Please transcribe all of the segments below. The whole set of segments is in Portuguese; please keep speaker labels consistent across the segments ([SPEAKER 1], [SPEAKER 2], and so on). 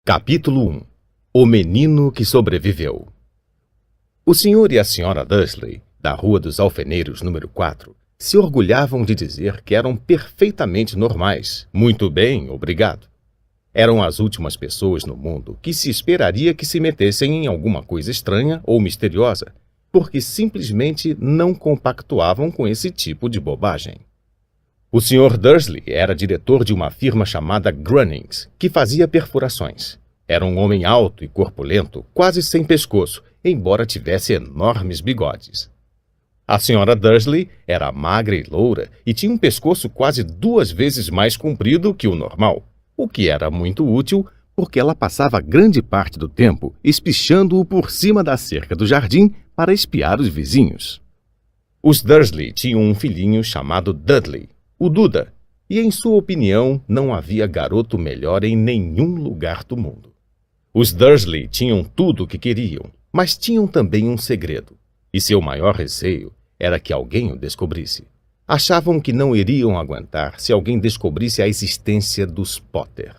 [SPEAKER 1] Capítulo 1. O menino que sobreviveu. O senhor e a senhora Dursley, da Rua dos Alfeneiros, número 4, se orgulhavam de dizer que eram perfeitamente normais. Muito bem, obrigado. Eram as últimas pessoas no mundo que se esperaria que se metessem em alguma coisa estranha ou misteriosa, porque simplesmente não compactuavam com esse tipo de bobagem. O Sr. Dursley era diretor de uma firma chamada Grunnings, que fazia perfurações. Era um homem alto e corpulento, quase sem pescoço, embora tivesse enormes bigodes. A Sra. Dursley era magra e loura e tinha um pescoço quase 2 vezes mais comprido que o normal, o que era muito útil porque ela passava grande parte do tempo espichando-o por cima da cerca do jardim para espiar os vizinhos. Os Dursley tinham um filhinho chamado Dudley, o Duda, e em sua opinião não havia garoto melhor em nenhum lugar do mundo. Os Dursley tinham tudo o que queriam, mas tinham também um segredo, e seu maior receio era que alguém o descobrisse. Achavam que não iriam aguentar se alguém descobrisse a existência dos Potter.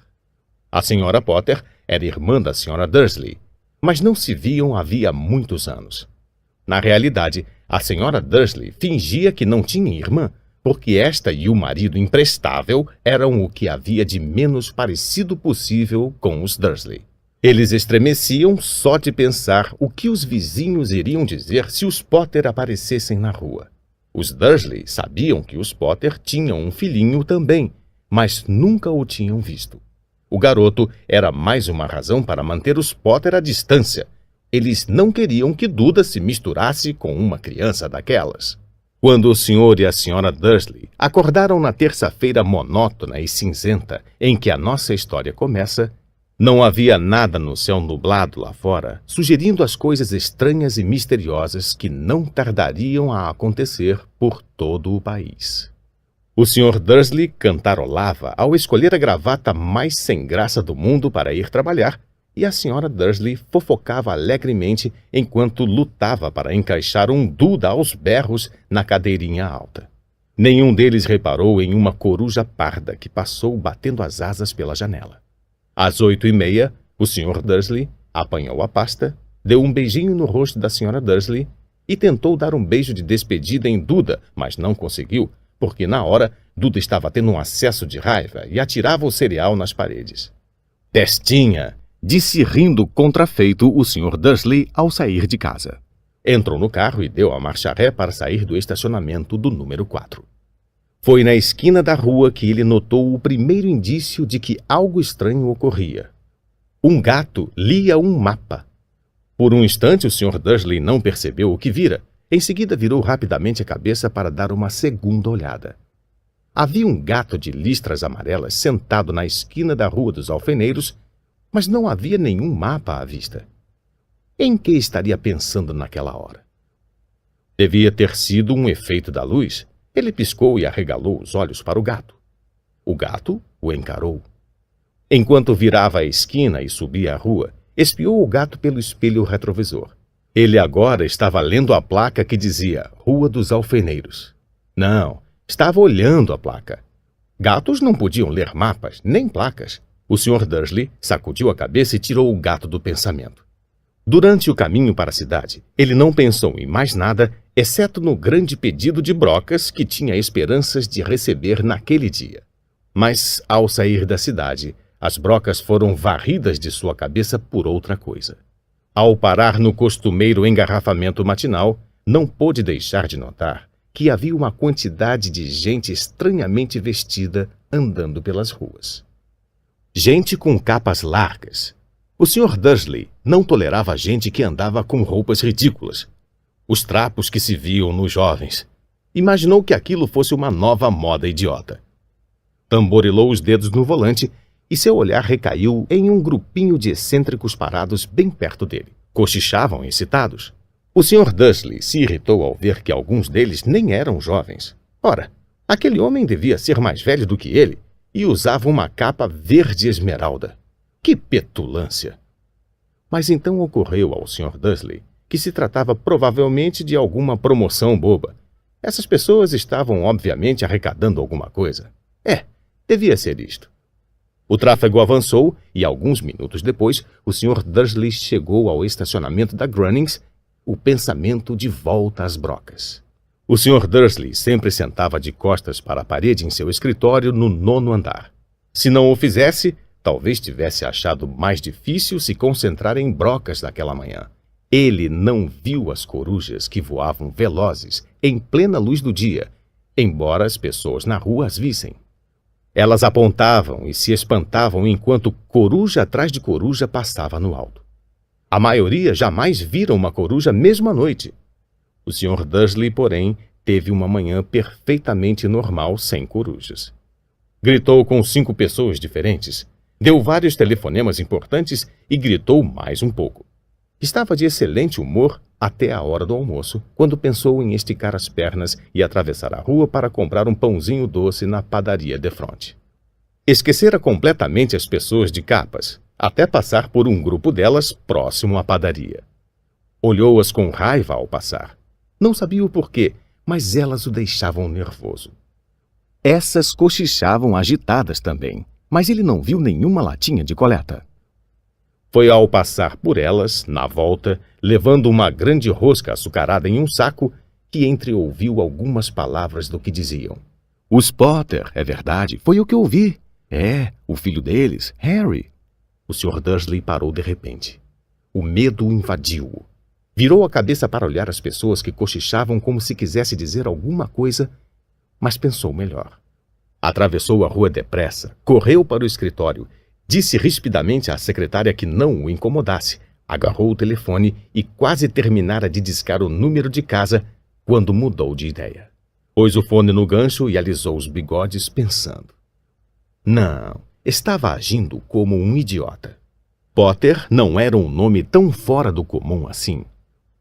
[SPEAKER 1] A senhora Potter era irmã da senhora Dursley, mas não se viam havia muitos anos. Na realidade, a senhora Dursley fingia que não tinha irmã, porque esta e o marido imprestável eram o que havia de menos parecido possível com os Dursley. Eles estremeciam só de pensar o que os vizinhos iriam dizer se os Potter aparecessem na rua. Os Dursley sabiam que os Potter tinham um filhinho também, mas nunca o tinham visto. O garoto era mais uma razão para manter os Potter à distância. Eles não queriam que Duda se misturasse com uma criança daquelas. Quando o senhor e a senhora Dursley acordaram na terça-feira monótona e cinzenta em que a nossa história começa, não havia nada no céu nublado lá fora, sugerindo as coisas estranhas e misteriosas que não tardariam a acontecer por todo o país. O Sr. Dursley cantarolava ao escolher a gravata mais sem graça do mundo para ir trabalhar, e a senhora Dursley fofocava alegremente enquanto lutava para encaixar um Duda aos berros na cadeirinha alta. Nenhum deles reparou em uma coruja parda que passou batendo as asas pela janela. Às 8h30, o Sr. Dursley apanhou a pasta, deu um beijinho no rosto da senhora Dursley e tentou dar um beijo de despedida em Duda, mas não conseguiu, porque na hora Duda estava tendo um acesso de raiva e atirava o cereal nas paredes. "Testinha!", disse rindo contrafeito o Sr. Dursley ao sair de casa. Entrou no carro e deu a marcha ré para sair do estacionamento do número 4. Foi na esquina da rua que ele notou o primeiro indício de que algo estranho ocorria. Um gato lia um mapa. Por um instante o Sr. Dursley não percebeu o que vira. Em seguida virou rapidamente a cabeça para dar uma segunda olhada. Havia um gato de listras amarelas sentado na esquina da Rua dos Alfeneiros, mas não havia nenhum mapa à vista. Em que estaria pensando naquela hora? Devia ter sido um efeito da luz. Ele piscou e arregalou os olhos para o gato. O gato o encarou. Enquanto virava a esquina e subia a rua, espiou o gato pelo espelho retrovisor. Ele agora estava lendo a placa que dizia Rua dos Alfeneiros. Não, estava olhando a placa. Gatos não podiam ler mapas, nem placas. O Sr. Dursley sacudiu a cabeça e tirou o gato do pensamento. Durante o caminho para a cidade, ele não pensou em mais nada, exceto no grande pedido de brocas que tinha esperanças de receber naquele dia. Mas, ao sair da cidade, as brocas foram varridas de sua cabeça por outra coisa. Ao parar no costumeiro engarrafamento matinal, não pôde deixar de notar que havia uma quantidade de gente estranhamente vestida andando pelas ruas. Gente com capas largas. O Sr. Dursley não tolerava gente que andava com roupas ridículas. Os trapos que se viam nos jovens. Imaginou que aquilo fosse uma nova moda idiota. Tamborilou os dedos no volante e seu olhar recaiu em um grupinho de excêntricos parados bem perto dele. Cochichavam excitados. O Sr. Dursley se irritou ao ver que alguns deles nem eram jovens. Ora, aquele homem devia ser mais velho do que ele e usava uma capa verde esmeralda. Que petulância! Mas então ocorreu ao Sr. Dursley que se tratava provavelmente de alguma promoção boba. Essas pessoas estavam obviamente arrecadando alguma coisa. Devia ser isto. O tráfego avançou e, alguns minutos depois, o Sr. Dursley chegou ao estacionamento da Grunnings, o pensamento de volta às brocas. O Sr. Dursley sempre sentava de costas para a parede em seu escritório no 9º andar. Se não o fizesse, talvez tivesse achado mais difícil se concentrar em brocas daquela manhã. Ele não viu as corujas que voavam velozes em plena luz do dia, embora as pessoas na rua as vissem. Elas apontavam e se espantavam enquanto coruja atrás de coruja passava no alto. A maioria jamais viram uma coruja mesmo à noite. O Sr. Dursley, porém, teve uma manhã perfeitamente normal sem corujas. Gritou com 5 pessoas diferentes, deu vários telefonemas importantes e gritou mais um pouco. Estava de excelente humor até a hora do almoço, quando pensou em esticar as pernas e atravessar a rua para comprar um pãozinho doce na padaria defronte. Esquecera completamente as pessoas de capas, até passar por um grupo delas próximo à padaria. Olhou-as com raiva ao passar. Não sabia o porquê, mas elas o deixavam nervoso. Essas cochichavam agitadas também, mas ele não viu nenhuma latinha de coleta. Foi ao passar por elas, na volta, levando uma grande rosca açucarada em um saco, que entreouviu algumas palavras do que diziam. Os Potter, é verdade, foi o que ouvi. É, o filho deles, Harry. O Sr. Dursley parou de repente. O medo invadiu-o. Virou a cabeça para olhar as pessoas que cochichavam como se quisesse dizer alguma coisa, mas pensou melhor. Atravessou a rua depressa, correu para o escritório, disse rispidamente à secretária que não o incomodasse, agarrou o telefone e quase terminara de discar o número de casa quando mudou de ideia. Pôs o fone no gancho e alisou os bigodes pensando. Não, estava agindo como um idiota. Potter não era um nome tão fora do comum assim.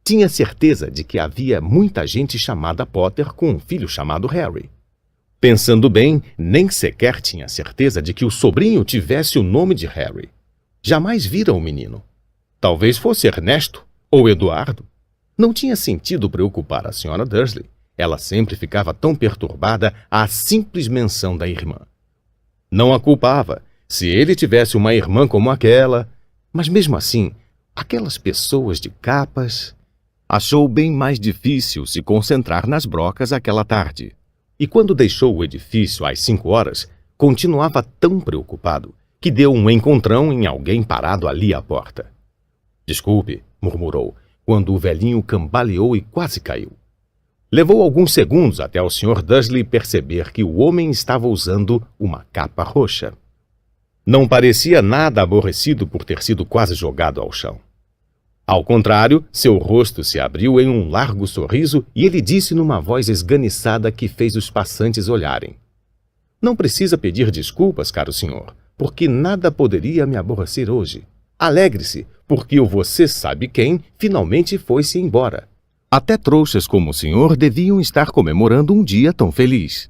[SPEAKER 1] Tinha certeza de que havia muita gente chamada Potter com um filho chamado Harry. Pensando bem, nem sequer tinha certeza de que o sobrinho tivesse o nome de Harry. Jamais vira o menino. Talvez fosse Ernesto ou Eduardo. Não tinha sentido preocupar a Sra. Dursley. Ela sempre ficava tão perturbada à simples menção da irmã. Não a culpava. Se ele tivesse uma irmã como aquela... Mas mesmo assim, aquelas pessoas de capas... Achou bem mais difícil se concentrar nas brocas aquela tarde. E quando deixou o edifício às 5 horas, continuava tão preocupado que deu um encontrão em alguém parado ali à porta. Desculpe, murmurou, quando o velhinho cambaleou e quase caiu. Levou alguns segundos até o Sr. Dursley perceber que o homem estava usando uma capa roxa. Não parecia nada aborrecido por ter sido quase jogado ao chão. Ao contrário, seu rosto se abriu em um largo sorriso e ele disse numa voz esganiçada que fez os passantes olharem. Não precisa pedir desculpas, caro senhor, porque nada poderia me aborrecer hoje. Alegre-se, porque o você sabe quem finalmente foi-se embora. Até trouxas como o senhor deviam estar comemorando um dia tão feliz.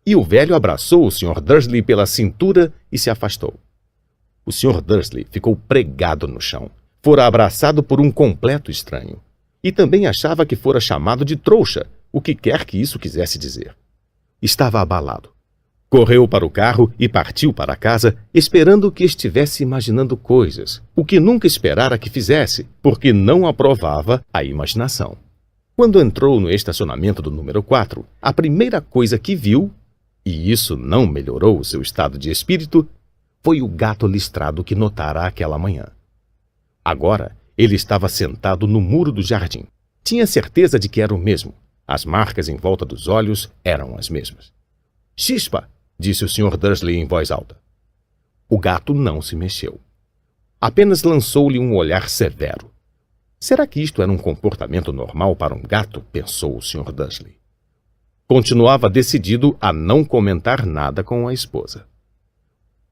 [SPEAKER 1] E o velho abraçou o Sr. Dursley pela cintura e se afastou. O Sr. Dursley ficou pregado no chão. Fora abraçado por um completo estranho. E também achava que fora chamado de trouxa, o que quer que isso quisesse dizer. Estava abalado. Correu para o carro e partiu para casa, esperando que estivesse imaginando coisas, o que nunca esperara que fizesse, porque não aprovava a imaginação. Quando entrou no estacionamento do número 4, a primeira coisa que viu, e isso não melhorou o seu estado de espírito, foi o gato listrado que notara aquela manhã. Agora, ele estava sentado no muro do jardim. Tinha certeza de que era o mesmo. As marcas em volta dos olhos eram as mesmas. Chispa! Disse o Sr. Dursley em voz alta. O gato não se mexeu. Apenas lançou-lhe um olhar severo. Será que isto era um comportamento normal para um gato? Pensou o Sr. Dursley. Continuava decidido a não comentar nada com a esposa.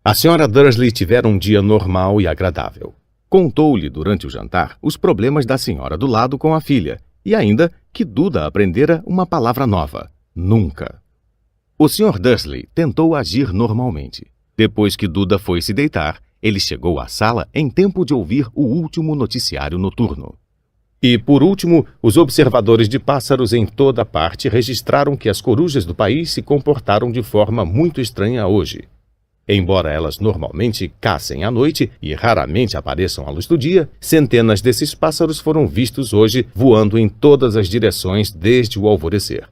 [SPEAKER 1] A Sra. Dursley tivera um dia normal e agradável. Contou-lhe durante o jantar os problemas da senhora do lado com a filha e ainda que Duda aprendera uma palavra nova, nunca. O Sr. Dursley tentou agir normalmente. Depois que Duda foi se deitar, ele chegou à sala em tempo de ouvir o último noticiário noturno. E, por último, os observadores de pássaros em toda parte registraram que as corujas do país se comportaram de forma muito estranha hoje. Embora elas normalmente caçem à noite e raramente apareçam à luz do dia, centenas desses pássaros foram vistos hoje voando em todas as direções desde o alvorecer.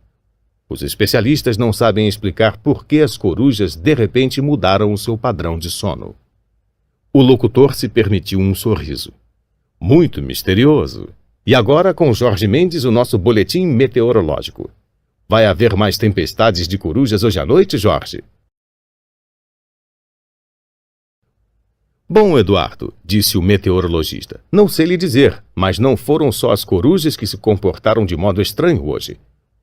[SPEAKER 1] Os especialistas não sabem explicar por que as corujas de repente mudaram o seu padrão de sono. O locutor se permitiu um sorriso. Muito misterioso. E agora com Jorge Mendes, o nosso boletim meteorológico. Vai haver mais tempestades de corujas hoje à noite, Jorge? Bom, Eduardo, disse o meteorologista, não sei lhe dizer, mas não foram só as corujas que se comportaram de modo estranho hoje.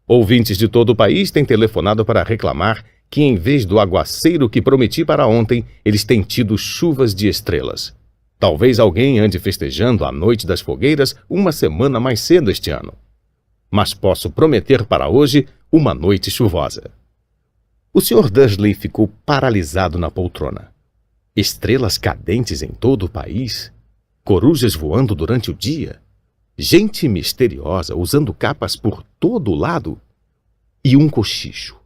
[SPEAKER 1] Ouvintes de todo o país têm telefonado para reclamar que, em vez do aguaceiro que prometi para ontem, eles têm tido chuvas de estrelas. Talvez alguém ande festejando a Noite das Fogueiras uma semana mais cedo este ano. Mas posso prometer para hoje uma noite chuvosa. O Sr. Dursley ficou paralisado na poltrona. Estrelas cadentes em todo o país? Corujas voando durante o dia? Gente misteriosa usando capas por todo o lado? E um cochicho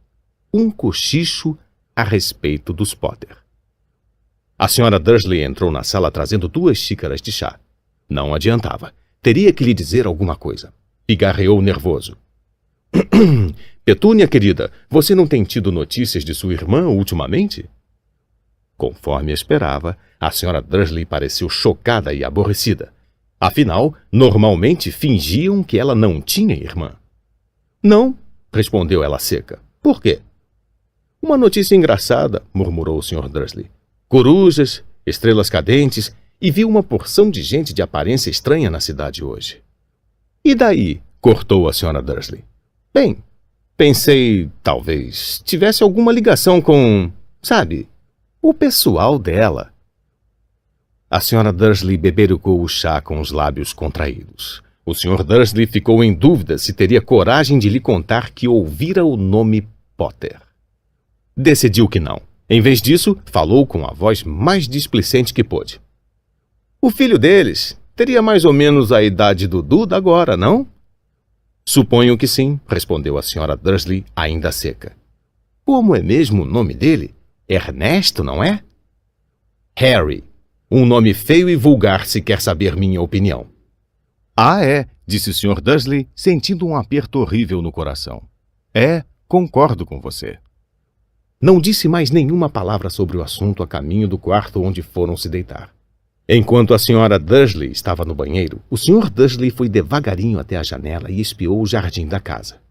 [SPEAKER 1] a respeito dos Potter. A Sra. Dursley entrou na sala trazendo 2 xícaras de chá. Não adiantava. Teria que lhe dizer alguma coisa. Pigarreou nervoso. Petúnia, querida, você não tem tido notícias de sua irmã ultimamente? Conforme esperava, a Sra. Dursley pareceu chocada e aborrecida. Afinal, normalmente fingiam que ela não tinha irmã. Não, respondeu ela seca. Por quê? Uma notícia engraçada, murmurou o Sr. Dursley. Corujas, estrelas cadentes, e viu uma porção de gente de aparência estranha na cidade hoje. E daí? Cortou a Sra. Dursley. Bem, pensei, talvez, tivesse alguma ligação com, sabe, o pessoal dela. A Sra. Dursley beberucou o chá com os lábios contraídos. O Sr. Dursley ficou em dúvida se teria coragem de lhe contar que ouvira o nome Potter. Decidiu que não. Em vez disso, falou com a voz mais displicente que pôde. O filho deles teria mais ou menos a idade do Duda agora, não? Suponho que sim, respondeu a Sra. Dursley, ainda seca. Como é mesmo o nome dele? Ernesto, não é? Harry. Um nome feio e vulgar se quer saber minha opinião. Ah, é, disse o Sr. Dursley, sentindo um aperto horrível no coração. É, concordo com você. Não disse mais nenhuma palavra sobre o assunto a caminho do quarto onde foram se deitar. Enquanto a Sra. Dursley estava no banheiro, o Sr. Dursley foi devagarinho até a janela e espiou o jardim da casa.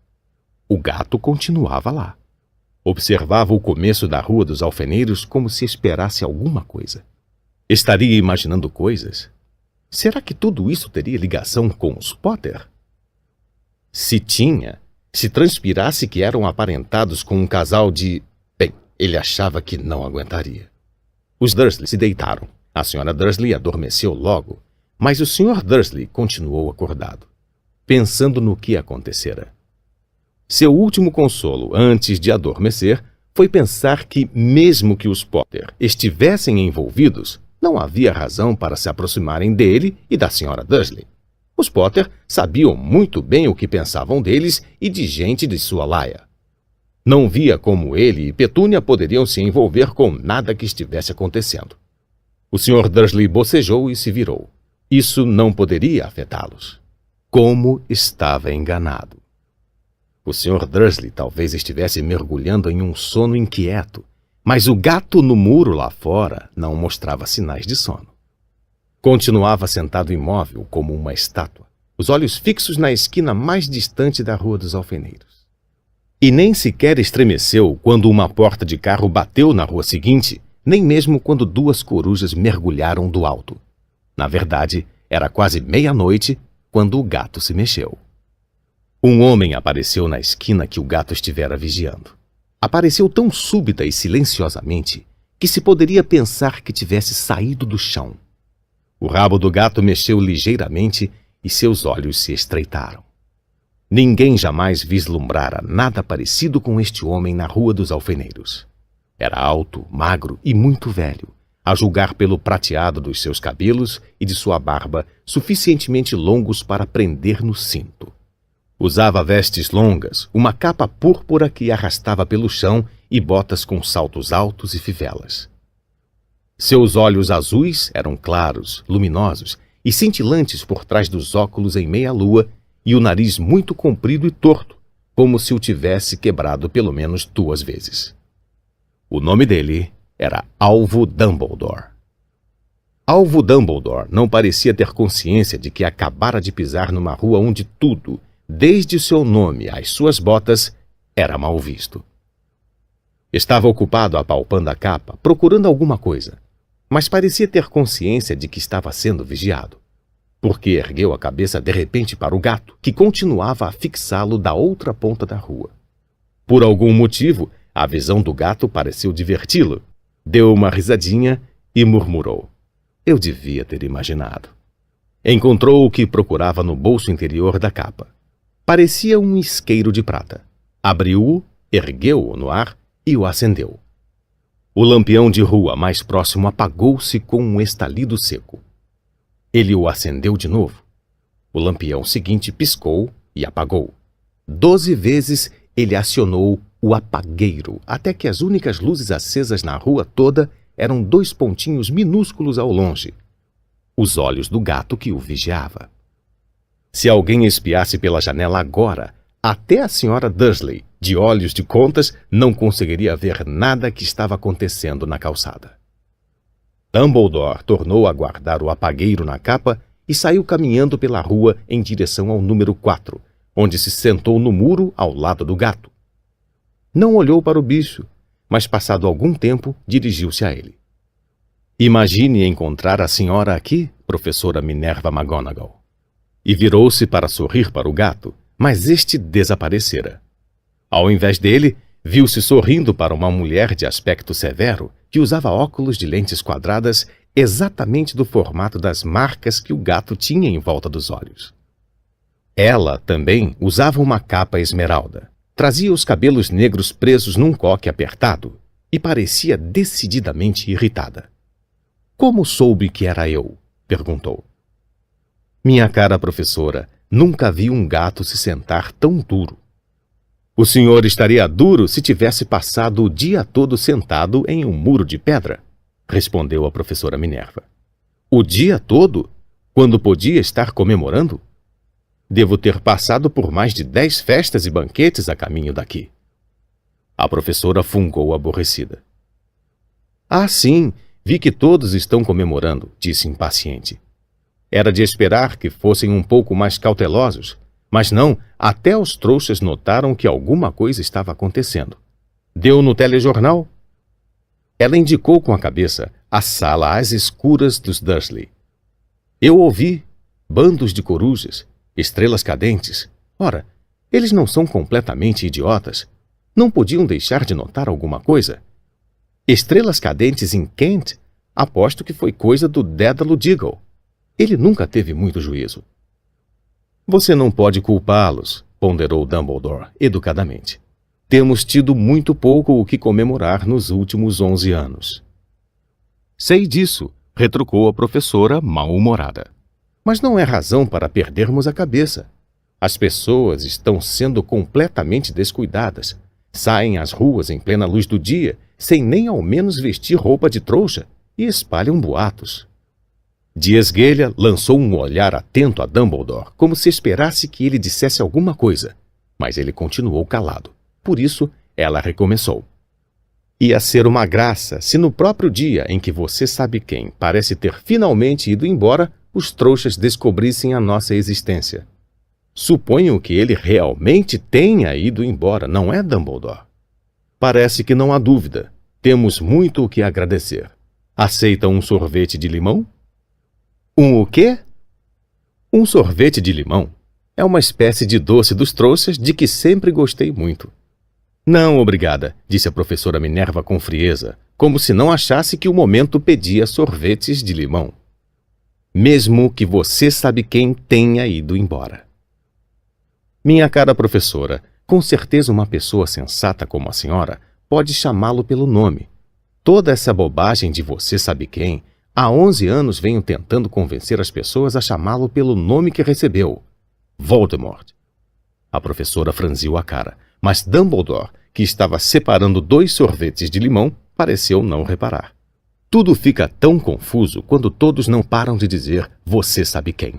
[SPEAKER 1] O gato continuava lá. Observava o começo da Rua dos Alfeneiros como se esperasse alguma coisa. Estaria imaginando coisas? Será que tudo isso teria ligação com os Potter? Se tinha, se transpirasse que eram aparentados com um casal de... Bem, ele achava que não aguentaria. Os Dursley se deitaram. A Sra. Dursley adormeceu logo, mas o Sr. Dursley continuou acordado, pensando no que acontecera. Seu último consolo antes de adormecer foi pensar que, mesmo que os Potter estivessem envolvidos, não havia razão para se aproximarem dele e da Sra. Dursley. Os Potter sabiam muito bem o que pensavam deles e de gente de sua laia. Não via como ele e Petúnia poderiam se envolver com nada que estivesse acontecendo. O Sr. Dursley bocejou e se virou. Isso não poderia afetá-los. Como estava enganado. O Sr. Dursley talvez estivesse mergulhando em um sono inquieto, mas o gato no muro lá fora não mostrava sinais de sono. Continuava sentado imóvel como uma estátua, os olhos fixos na esquina mais distante da Rua dos Alfeneiros. E nem sequer estremeceu quando uma porta de carro bateu na rua seguinte, nem mesmo quando 2 corujas mergulharam do alto. Na verdade, era quase meia-noite quando o gato se mexeu. Um homem apareceu na esquina que o gato estivera vigiando. Apareceu tão súbita e silenciosamente que se poderia pensar que tivesse saído do chão. O rabo do gato mexeu ligeiramente e seus olhos se estreitaram. Ninguém jamais vislumbrara nada parecido com este homem na Rua dos Alfeneiros. Era alto, magro e muito velho, a julgar pelo prateado dos seus cabelos e de sua barba suficientemente longos para prender no cinto. Usava vestes longas, uma capa púrpura que arrastava pelo chão e botas com saltos altos e fivelas. Seus olhos azuis eram claros, luminosos e cintilantes por trás dos óculos em meia-lua e o nariz muito comprido e torto, como se o tivesse quebrado pelo menos 2 vezes. O nome dele era Alvo Dumbledore. Alvo Dumbledore não parecia ter consciência de que acabara de pisar numa rua onde tudo, desde seu nome às suas botas, era mal visto. Estava ocupado apalpando a capa, procurando alguma coisa, mas parecia ter consciência de que estava sendo vigiado, porque ergueu a cabeça de repente para o gato, que continuava a fixá-lo da outra ponta da rua. Por algum motivo, a visão do gato pareceu diverti-lo. Deu uma risadinha e murmurou: "Eu devia ter imaginado." Encontrou o que procurava no bolso interior da capa. Parecia um isqueiro de prata. Abriu-o, ergueu-o no ar e o acendeu. O lampião de rua mais próximo apagou-se com um estalido seco. Ele o acendeu de novo. O lampião seguinte piscou e apagou. 12 vezes ele acionou o apagueiro, até que as únicas luzes acesas na rua toda eram 2 pontinhos minúsculos ao longe, os olhos do gato que o vigiava. Se alguém espiasse pela janela agora, até a senhora Dursley, de olhos de contas, não conseguiria ver nada que estava acontecendo na calçada. Dumbledore tornou a guardar o apagueiro na capa e saiu caminhando pela rua em direção ao número 4, onde se sentou no muro ao lado do gato. Não olhou para o bicho, mas passado algum tempo dirigiu-se a ele. "Imagine encontrar a senhora aqui, professora Minerva McGonagall." E virou-se para sorrir para o gato, mas este desaparecera. Ao invés dele, viu-se sorrindo para uma mulher de aspecto severo que usava óculos de lentes quadradas exatamente do formato das marcas que o gato tinha em volta dos olhos. Ela também usava uma capa esmeralda. Trazia os cabelos negros presos num coque apertado e parecia decididamente irritada. "Como soube que era eu?" perguntou. "Minha cara professora, nunca vi um gato se sentar tão duro." "O senhor estaria duro se tivesse passado o dia todo sentado em um muro de pedra," respondeu a professora Minerva. "O dia todo? Quando podia estar comemorando? Devo ter passado por mais de 10 festas e banquetes a caminho daqui." A professora fungou aborrecida. "Ah, sim, vi que todos estão comemorando," disse impaciente. "Era de esperar que fossem um pouco mais cautelosos, mas não, até os trouxas notaram que alguma coisa estava acontecendo. Deu no telejornal?" Ela indicou com a cabeça a sala às escuras dos Dursley. "Eu ouvi. Bandos de corujas. Estrelas cadentes. Ora, eles não são completamente idiotas. Não podiam deixar de notar alguma coisa? Estrelas cadentes em Kent? Aposto que foi coisa do Dédalo Diggle. Ele nunca teve muito juízo." "Você não pode culpá-los," ponderou Dumbledore educadamente. "Temos tido muito pouco o que comemorar nos últimos 11 anos." "Sei disso," retrucou a professora mal-humorada. "Mas não é razão para perdermos a cabeça. As pessoas estão sendo completamente descuidadas. Saem às ruas em plena luz do dia, sem nem ao menos vestir roupa de trouxa, e espalham boatos." De esguelha, lançou um olhar atento a Dumbledore, como se esperasse que ele dissesse alguma coisa, mas ele continuou calado. Por isso, ela recomeçou. "Ia ser uma graça se no próprio dia em que você sabe quem parece ter finalmente ido embora, os trouxas descobrissem a nossa existência. Suponho que ele realmente tenha ido embora, não é, Dumbledore?" "Parece que não há dúvida. Temos muito o que agradecer. Aceita um sorvete de limão?" "Um o quê?" "Um sorvete de limão. É uma espécie de doce dos trouxas de que sempre gostei muito." "Não, obrigada," disse a professora Minerva com frieza, como se não achasse que o momento pedia sorvetes de limão. "Mesmo que você sabe quem tenha ido embora." "Minha cara professora, com certeza uma pessoa sensata como a senhora pode chamá-lo pelo nome. Toda essa bobagem de você sabe quem, há 11 anos venho tentando convencer as pessoas a chamá-lo pelo nome que recebeu: Voldemort." A professora franziu a cara, mas Dumbledore, que estava separando 2 sorvetes de limão, pareceu não reparar. Tudo fica tão confuso quando todos não param de dizer "você sabe quem".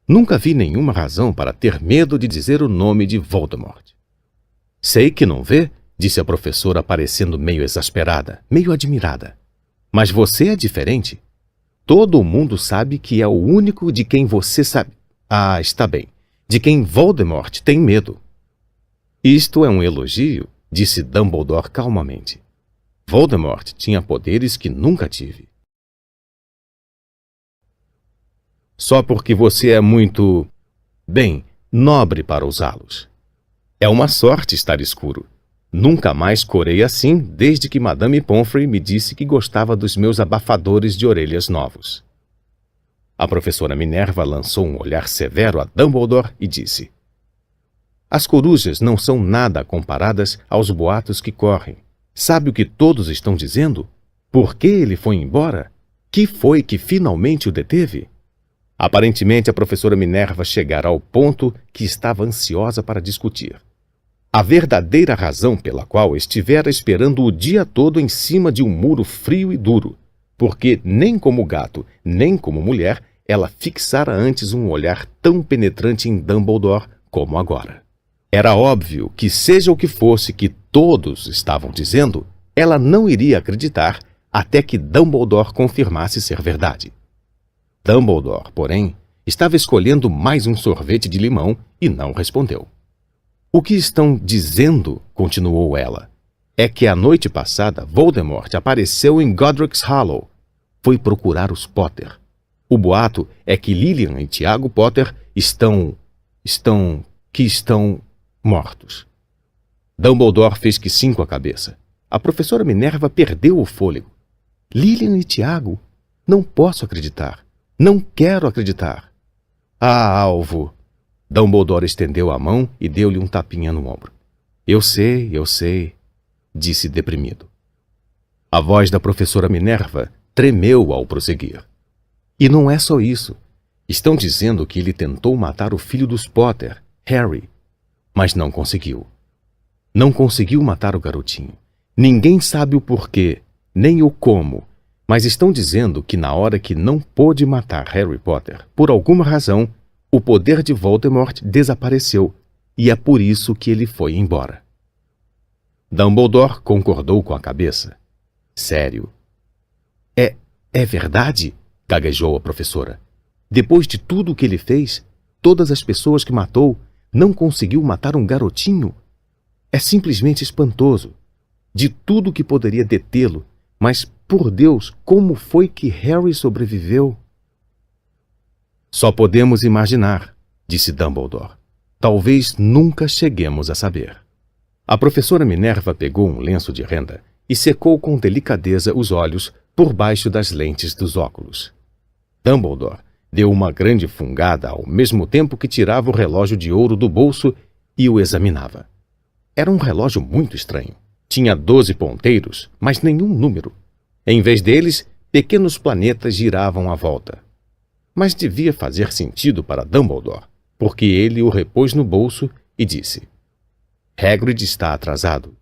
[SPEAKER 1] Nunca vi nenhuma razão para ter medo de dizer o nome de Voldemort. Sei que não vê, disse a professora parecendo meio exasperada, meio admirada. Mas você é diferente. Todo mundo sabe que é o único de quem você sabe. Ah, está bem. De quem Voldemort tem medo. Isto é um elogio, disse Dumbledore calmamente. Voldemort tinha poderes que nunca tive. Só porque você é muito, bem, nobre para usá-los. É uma sorte estar escuro. Nunca mais corei assim desde que Madame Pomfrey me disse que gostava dos meus abafadores de orelhas novos. A professora Minerva lançou um olhar severo a Dumbledore e disse: As corujas não são nada comparadas aos boatos que correm. Sabe o que todos estão dizendo? Por que ele foi embora? Que foi que finalmente o deteve? Aparentemente, a professora Minerva chegara ao ponto que estava ansiosa para discutir. A verdadeira razão pela qual estivera esperando o dia todo em cima de um muro frio e duro, porque nem como gato, nem como mulher, ela fixara antes um olhar tão penetrante em Dumbledore como agora. Era óbvio que, seja o que fosse que todos estavam dizendo, ela não iria acreditar até que Dumbledore confirmasse ser verdade. Dumbledore, porém, estava escolhendo mais um sorvete de limão e não respondeu. O que estão dizendo, continuou ela, é que a noite passada Voldemort apareceu em Godric's Hollow. Foi procurar os Potter. O boato é que Lilian e Tiago Potter estão mortos. Dumbledore fez que sim com a cabeça. A professora Minerva perdeu o fôlego. Lilian e Tiago? Não posso acreditar. Não quero acreditar. Ah, Alvo! Dumbledore estendeu a mão e deu-lhe um tapinha no ombro. Eu sei, disse deprimido. A voz da professora Minerva tremeu ao prosseguir. E não é só isso. Estão dizendo que ele tentou matar o filho dos Potter, Harry, mas não conseguiu. Não conseguiu matar o garotinho. Ninguém sabe o porquê, nem o como, mas estão dizendo que na hora que não pôde matar Harry Potter, por alguma razão, o poder de Voldemort desapareceu, e é por isso que ele foi embora. Dumbledore concordou com a cabeça. Sério? É verdade? Gaguejou a professora. Depois de tudo o que ele fez, todas as pessoas que matou, não conseguiu matar um garotinho? É simplesmente espantoso. De tudo que poderia detê-lo, mas, por Deus, como foi que Harry sobreviveu? Só podemos imaginar, disse Dumbledore. Talvez nunca cheguemos a saber. A professora Minerva pegou um lenço de renda e secou com delicadeza os olhos por baixo das lentes dos óculos. Dumbledore deu uma grande fungada ao mesmo tempo que tirava o relógio de ouro do bolso e o examinava. Era um relógio muito estranho. Tinha 12 ponteiros, mas nenhum número. Em vez deles, pequenos planetas giravam à volta. Mas devia fazer sentido para Dumbledore, porque ele o repôs no bolso e disse: Hagrid está atrasado.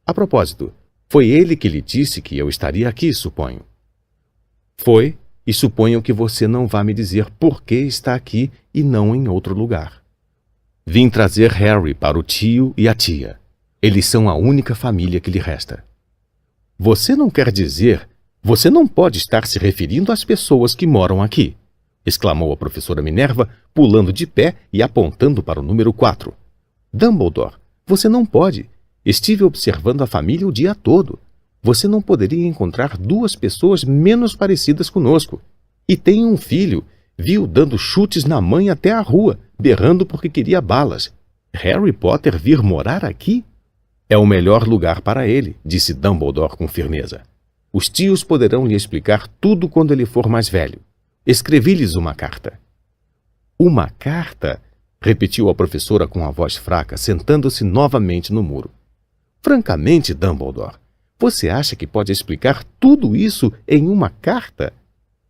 [SPEAKER 1] A propósito, foi ele que lhe disse que eu estaria aqui, suponho. Foi, e suponho que você não vá me dizer por que está aqui e não em outro lugar. Vim trazer Harry para o tio e a tia. Eles são a única família que lhe resta. Você não quer dizer... Você não pode estar se referindo às pessoas que moram aqui, exclamou a professora Minerva, pulando de pé e apontando para o número 4. Dumbledore, você não pode. Estive observando a família o dia todo. Você não poderia encontrar duas pessoas menos parecidas conosco. E tem um filho. Vi-o dando chutes na mãe até a rua, berrando porque queria balas. Harry Potter vir morar aqui? É o melhor lugar para ele, disse Dumbledore com firmeza. Os tios poderão lhe explicar tudo quando ele for mais velho. Escrevi-lhes uma carta. Uma carta? Repetiu a professora com a voz fraca, sentando-se novamente no muro. Francamente, Dumbledore, você acha que pode explicar tudo isso em uma carta?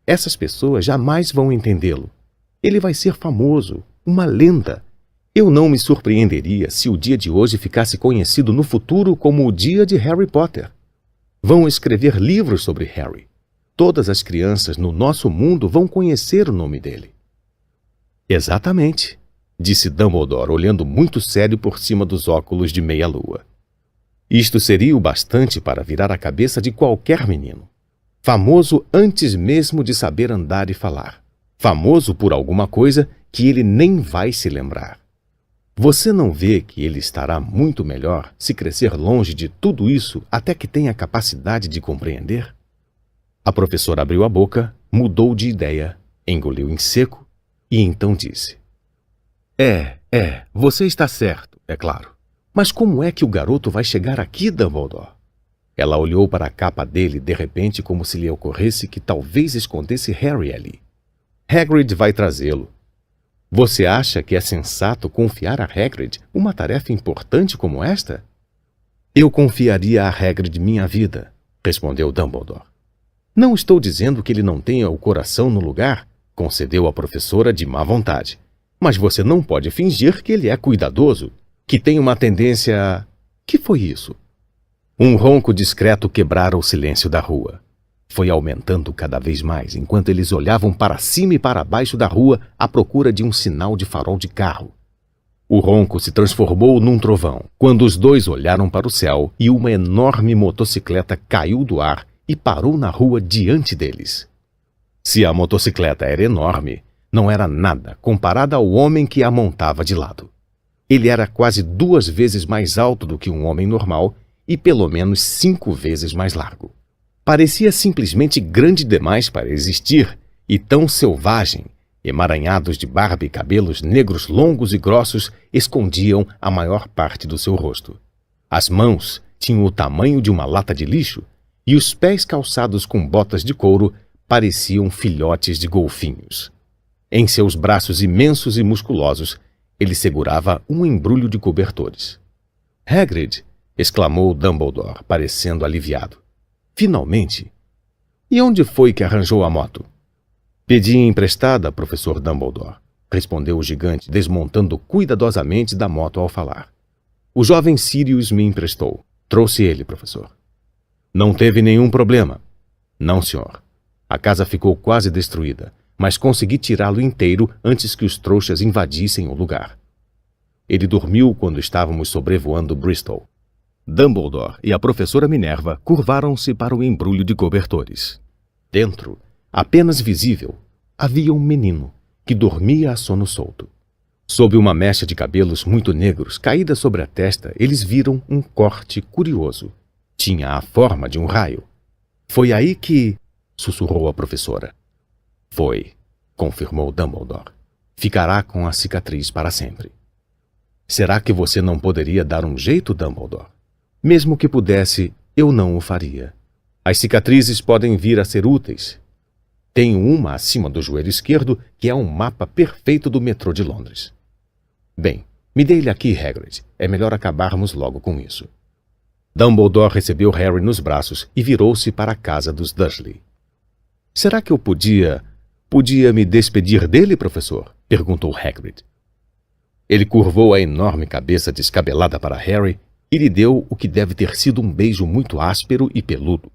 [SPEAKER 1] Essas pessoas jamais vão entendê-lo. Ele vai ser famoso, uma lenda. Eu não me surpreenderia se o dia de hoje ficasse conhecido no futuro como o dia de Harry Potter. Vão escrever livros sobre Harry. Todas as crianças no nosso mundo vão conhecer o nome dele. Exatamente, disse Dumbledore, olhando muito sério por cima dos óculos de meia-lua. Isto seria o bastante para virar a cabeça de qualquer menino. Famoso antes mesmo de saber andar e falar. Famoso por alguma coisa que ele nem vai se lembrar. Você não vê que ele estará muito melhor se crescer longe de tudo isso até que tenha capacidade de compreender? A professora abriu a boca, mudou de ideia, engoliu em seco e então disse: você está certo, é claro. Mas como é que o garoto vai chegar aqui, Dumbledore? Ela olhou para a capa dele de repente como se lhe ocorresse que talvez escondesse Harry ali. Hagrid vai trazê-lo. Você acha que é sensato confiar a Hagrid uma tarefa importante como esta? Eu confiaria a Hagrid minha vida, respondeu Dumbledore. Não estou dizendo que ele não tenha o coração no lugar, concedeu a professora de má vontade. Mas você não pode fingir que ele é cuidadoso, que tem uma tendência... Que foi isso? Um ronco discreto quebrara o silêncio da rua. Foi aumentando cada vez mais, enquanto eles olhavam para cima e para baixo da rua à procura de um sinal de farol de carro. O ronco se transformou num trovão, quando os dois olharam para o céu e uma enorme motocicleta caiu do ar e parou na rua diante deles. Se a motocicleta era enorme, não era nada comparada ao homem que a montava de lado. Ele era quase 2 vezes mais alto do que um homem normal e pelo menos 5 vezes mais largo. Parecia simplesmente grande demais para existir e tão selvagem. Emaranhados de barba e cabelos negros longos e grossos escondiam a maior parte do seu rosto. As mãos tinham o tamanho de uma lata de lixo e os pés calçados com botas de couro pareciam filhotes de golfinhos. Em seus braços imensos e musculosos, ele segurava um embrulho de cobertores. Hagrid! Exclamou Dumbledore, parecendo aliviado. Finalmente! E onde foi que arranjou a moto? Pedi emprestada, professor Dumbledore, respondeu o gigante, desmontando cuidadosamente da moto ao falar. O jovem Sirius me emprestou. Trouxe ele, professor. Não teve nenhum problema? Não, senhor. A casa ficou quase destruída, mas consegui tirá-lo inteiro antes que os trouxas invadissem o lugar. Ele dormiu quando estávamos sobrevoando Bristol. Dumbledore e a professora Minerva curvaram-se para o embrulho de cobertores. Dentro, apenas visível, havia um menino que dormia a sono solto. Sob uma mecha de cabelos muito negros caída sobre a testa, eles viram um corte curioso. Tinha a forma de um raio. Foi aí que... sussurrou a professora. Foi, confirmou Dumbledore. Ficará com a cicatriz para sempre. Será que você não poderia dar um jeito, Dumbledore? Mesmo que pudesse, eu não o faria. As cicatrizes podem vir a ser úteis. Tenho uma acima do joelho esquerdo que é um mapa perfeito do metrô de Londres. Bem, me dê ele aqui, Hagrid. É melhor acabarmos logo com isso. Dumbledore recebeu Harry nos braços e virou-se para a casa dos Dursley. Será que eu podia me despedir dele, professor? Perguntou Hagrid. Ele curvou a enorme cabeça descabelada para Harry e lhe deu o que deve ter sido um beijo muito áspero e peludo.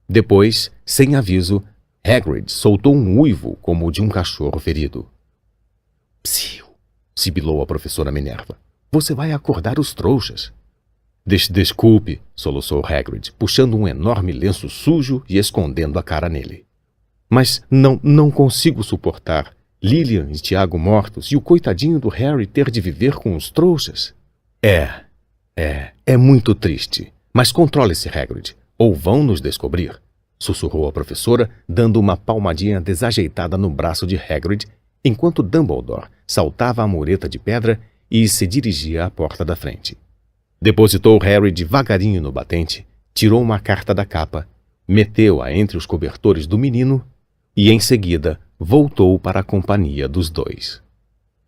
[SPEAKER 1] Depois, sem aviso, Hagrid soltou um uivo como o de um cachorro ferido. Psiu! Sibilou a professora Minerva. Você vai acordar os trouxas. Desculpe, soluçou Hagrid, puxando um enorme lenço sujo e escondendo a cara nele. Mas não consigo suportar Lilian e Tiago mortos e o coitadinho do Harry ter de viver com os trouxas. É muito triste. Mas controle-se, Hagrid, ou vão nos descobrir, sussurrou a professora, dando uma palmadinha desajeitada no braço de Hagrid, enquanto Dumbledore saltava a mureta de pedra e se dirigia à porta da frente. Depositou Harry devagarinho no batente, tirou uma carta da capa, meteu-a entre os cobertores do menino e, em seguida, voltou para a companhia dos dois.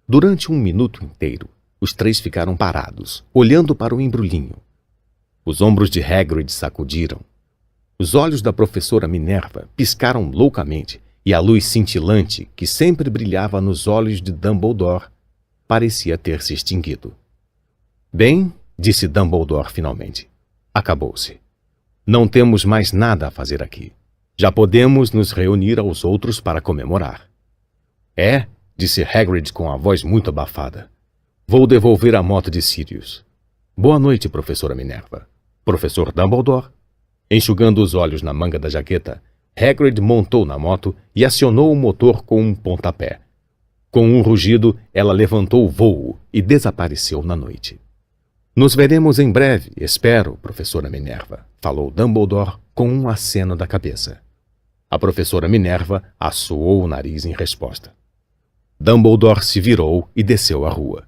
[SPEAKER 1] Durante 1 minuto inteiro, os 3 ficaram parados, olhando para o embrulhinho. Os ombros de Hagrid sacudiram. Os olhos da professora Minerva piscaram loucamente e a luz cintilante que sempre brilhava nos olhos de Dumbledore parecia ter se extinguido. Bem, disse Dumbledore finalmente, acabou-se. Não temos mais nada a fazer aqui. Já podemos nos reunir aos outros para comemorar. É, disse Hagrid com a voz muito abafada. Vou devolver a moto de Sirius. Boa noite, professora Minerva. Professor Dumbledore? Enxugando os olhos na manga da jaqueta, Hagrid montou na moto e acionou o motor com um pontapé. Com um rugido, ela levantou o vôo e desapareceu na noite. Nos veremos em breve, espero, professora Minerva, falou Dumbledore com um aceno da cabeça. A professora Minerva assoou o nariz em resposta. Dumbledore se virou e desceu a rua.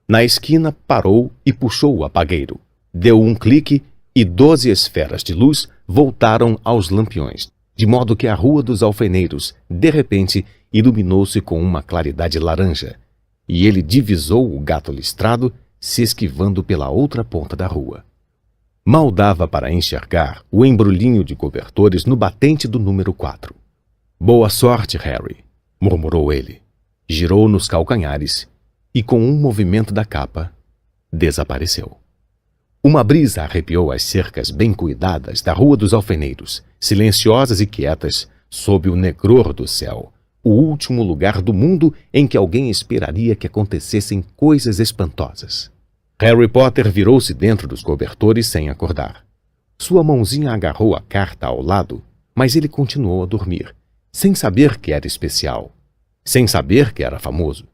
[SPEAKER 1] Na esquina, parou e puxou o apagueiro. Deu um clique e 12 esferas de luz voltaram aos lampiões, de modo que a Rua dos Alfeneiros, de repente, iluminou-se com uma claridade laranja, e ele divisou o gato listrado se esquivando pela outra ponta da rua. Mal dava para enxergar o embrulhinho de cobertores no batente do número 4. Boa sorte, Harry, murmurou ele. Girou nos calcanhares e, com um movimento da capa, desapareceu. Uma brisa arrepiou as cercas bem cuidadas da Rua dos Alfeneiros, silenciosas e quietas, sob o negror do céu, o último lugar do mundo em que alguém esperaria que acontecessem coisas espantosas. Harry Potter virou-se dentro dos cobertores sem acordar. Sua mãozinha agarrou a carta ao lado, mas ele continuou a dormir, sem saber que era especial, sem saber que era famoso,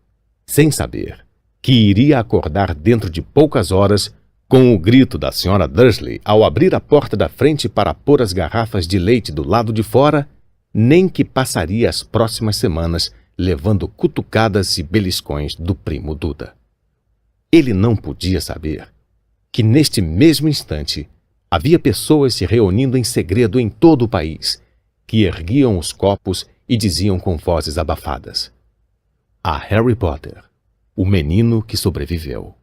[SPEAKER 1] sem saber que iria acordar dentro de poucas horas com o grito da Sra. Dursley ao abrir a porta da frente para pôr as garrafas de leite do lado de fora, nem que passaria as próximas semanas levando cutucadas e beliscões do primo Duda. Ele não podia saber que, neste mesmo instante, havia pessoas se reunindo em segredo em todo o país, que erguiam os copos e diziam com vozes abafadas: A Harry Potter, o menino que sobreviveu.